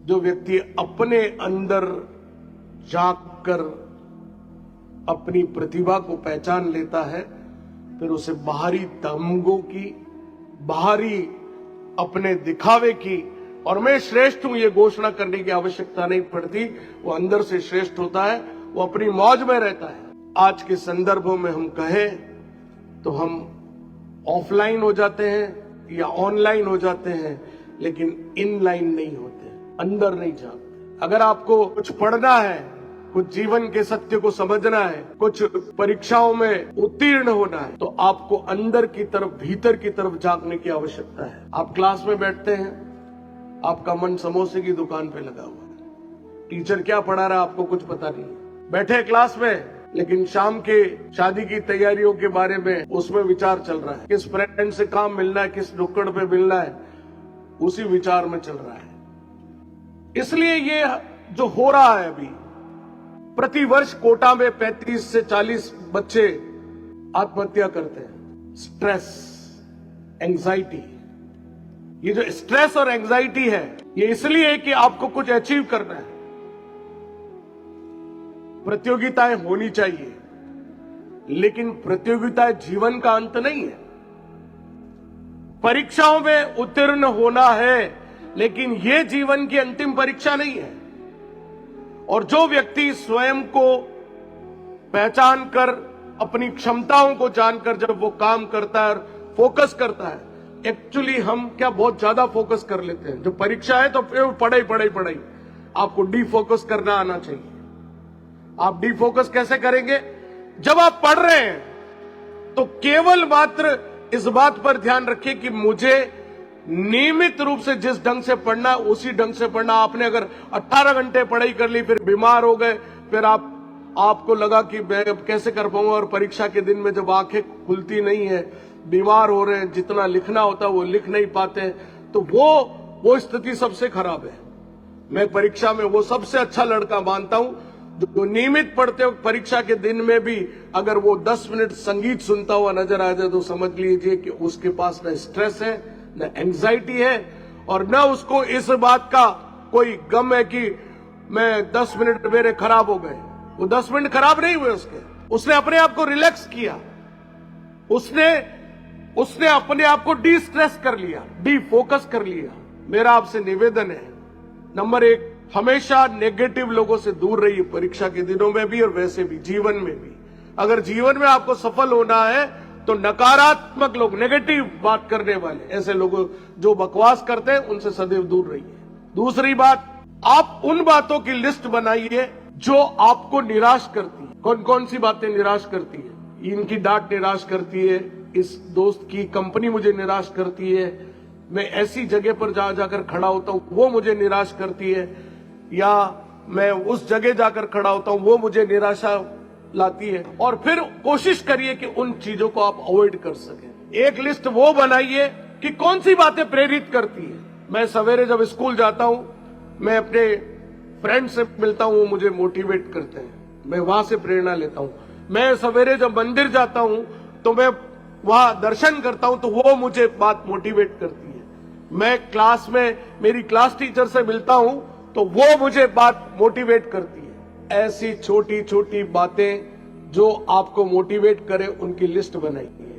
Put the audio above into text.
जो व्यक्ति अपने अंदर झांक कर अपनी प्रतिभा को पहचान लेता है, फिर उसे बाहरी तमगों की, बाहरी अपने दिखावे की और मैं श्रेष्ठ हूं ये घोषणा करने की आवश्यकता नहीं पड़ती। वो अंदर से श्रेष्ठ होता है, वो अपनी मौज में रहता है। आज के संदर्भों में हम कहें तो हम ऑफलाइन हो जाते हैं या ऑनलाइन हो जाते हैं, लेकिन इनलाइन नहीं होते, अंदर नहीं जाते। अगर आपको कुछ पढ़ना है, कुछ जीवन के सत्य को समझना है, कुछ परीक्षाओं में उत्तीर्ण होना है, तो आपको अंदर की तरफ, भीतर की तरफ झांकने की आवश्यकता है। आप क्लास में बैठते हैं, आपका मन समोसे की दुकान पे लगा हुआ है, टीचर क्या पढ़ा रहा है आपको कुछ पता नहीं है। बैठे क्लास में, लेकिन शाम के शादी की तैयारियों के बारे में उसमें विचार चल रहा है, किस फ्रेंड से काम मिलना है, किस नुक्कड़ पे मिलना है, उसी विचार में चल रहा है। इसलिए ये जो हो रहा है अभी, प्रतिवर्ष कोटा में 35 से 40 बच्चे आत्महत्या करते हैं। स्ट्रेस, एंजाइटी, ये जो स्ट्रेस और एंजाइटी है, ये इसलिए है कि आपको कुछ अचीव करना है। प्रतियोगिताएं होनी चाहिए, लेकिन प्रतियोगिताएं जीवन का अंत नहीं है। परीक्षाओं में उत्तीर्ण होना है, लेकिन यह जीवन की अंतिम परीक्षा नहीं है। और जो व्यक्ति स्वयं को पहचान कर, अपनी क्षमताओं को जानकर जब वो काम करता है और फोकस करता है, एक्चुअली हम क्या बहुत ज्यादा फोकस कर लेते हैं। जब परीक्षा है तो फिर पढ़ाई, आपको डिफोकस करना आना चाहिए। आप डिफोकस कैसे करेंगे? जब आप पढ़ रहे हैं तो केवल मात्र इस बात पर ध्यान रखिए कि मुझे नियमित रूप से जिस ढंग से पढ़ना उसी ढंग से पढ़ना। आपने अगर 18 घंटे पढ़ाई कर ली, फिर बीमार हो गए, फिर आपको लगा कि मैं अब कैसे कर पाऊंगा, और परीक्षा के दिन में जब आंखें खुलती नहीं है, बीमार हो रहे हैं, जितना लिखना होता है वो लिख नहीं पाते, तो वो स्थिति सबसे खराब है। मैं परीक्षा में वो सबसे अच्छा लड़का मानता हूं जो नियमित पढ़ते हो। परीक्षा के दिन में भी अगर वो 10 मिनट संगीत सुनता हुआ नजर आ जाए तो समझ लीजिए कि उसके पास न स्ट्रेस है, न एंजाइटी है, और न उसको इस बात का कोई गम है कि मैं 10 मिनट मेरे खराब हो गए। वो 10 मिनट खराब नहीं हुए उसने अपने आप को रिलैक्स किया, उसने अपने आप को डी स्ट्रेस कर लिया, डी फोकस कर लिया। मेरा आपसे निवेदन है, नंबर 1, हमेशा नेगेटिव लोगों से दूर रहिए, परीक्षा के दिनों में भी और वैसे भी जीवन में भी। अगर जीवन में आपको सफल होना है तो नकारात्मक लोग, नेगेटिव बात करने वाले, ऐसे लोगों जो बकवास करते हैं, उनसे सदैव दूर रहिए। दूसरी बात, आप उन बातों की लिस्ट बनाइए जो आपको निराश करती है। कौन कौन सी बातें निराश करती है? इनकी डांट निराश करती है, इस दोस्त की कंपनी मुझे निराश करती है, मैं ऐसी जगह पर जाकर खड़ा होता हूं वो मुझे निराश करती है, या मैं उस जगह जाकर खड़ा होता हूं वो मुझे निराशा लाती है। और फिर कोशिश करिए कि उन चीजों को आप अवॉइड कर सकें। एक लिस्ट वो बनाइए कि कौन सी बातें प्रेरित करती है। मैं सवेरे जब स्कूल जाता हूं, मैं अपने फ्रेंड से मिलता हूं, वो मुझे मोटिवेट करते हैं, मैं वहां से प्रेरणा लेता हूं। मैं सवेरे जब मंदिर जाता हूं तो मैं वहां दर्शन करता हूं, तो वो मुझे बात मोटिवेट करती है। मैं क्लास में मेरी क्लास टीचर से मिलता हूं तो वो मुझे बात मोटिवेट करती है। ऐसी छोटी छोटी बातें जो आपको मोटिवेट करें, उनकी लिस्ट बनाइए।